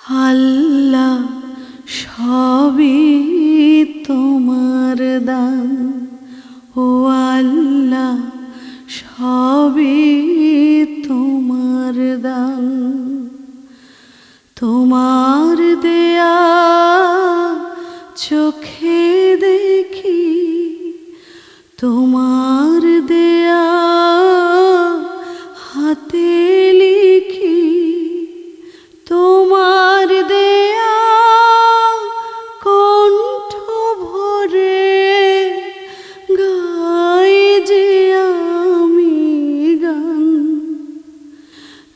আল্লাহ সবই তোমার দান, ও আল্লাহ সবই তোমার দান। তোমার দেয়া চোখে দেখি, তোমার দেয়া হাতে লিখি, তোমার দেয়া কণ্ঠ ভরে গাই যে আমি গান।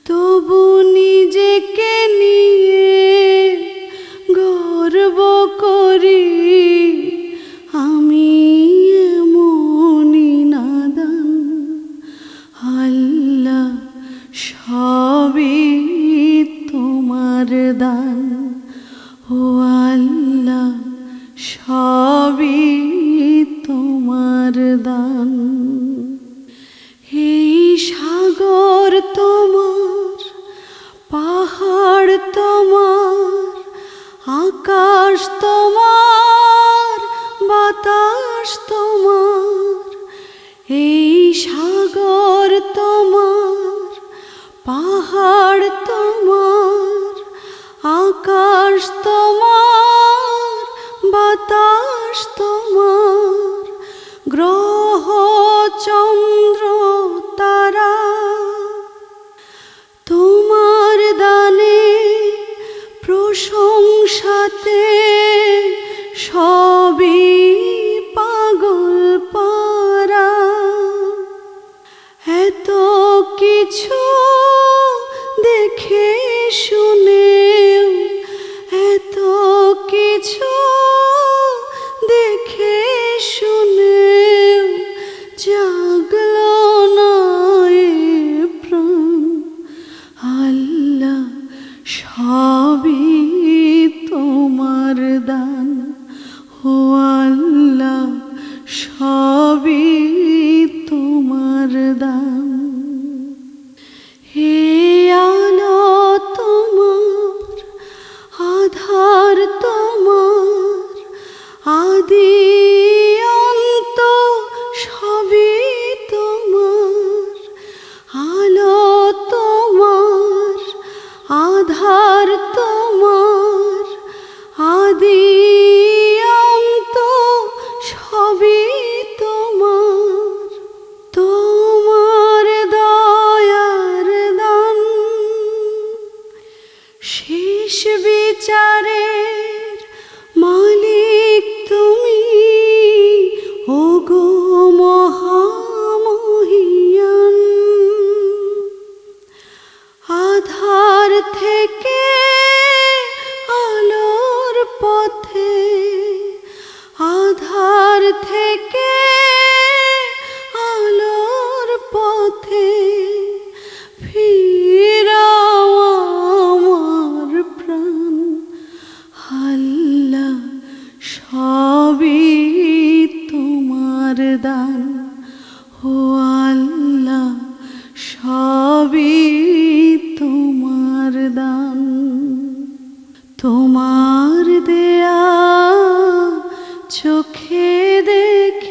তবু নিজেকে নিয়ে গর্ব করি, আমি এমনই নাদান। আল্লাহ সবই তোমার দান, ও আল্লাহ সবই তোমার দান। এই সাগর তোমার, পাহাড় তোমার, আকাশ তোমার, বাতাস তোমার। এই সাগর তোমার, পাহাড় তোমার, আকাশ তোমার, বাতাস তোমার। গ্রহ চন্দ্র তারা তোমার দানে প্রশংসাতে সবই পাগল পারা। এত কিছু দেখে শুনেও, এত কিছু দেখে শুনেও জাগলো না এ প্রাণ। আল্লাহ সবই তোমার দান, ও আল্লাহ সবই তোমার দান। হে আলো তোমার, আধার তোমার, আদি অন্ত সবই তোমার। আলো তোমার, আধার তোমার, আদি অন্ত সবই তোমার। তোমার দয়ার দান, শেষ বিচারের মালিক তুমি, ওগো মহামহিয়ান। আধার থেকে আলোর পথে, আধার থেকে আলোর পথে ফিরাও আমার প্রাণ। আল্লাহ সবই তোমার দান, ও আল্লাহ সবই তোমার দান। তোমার দেয়া চোখে দেখি,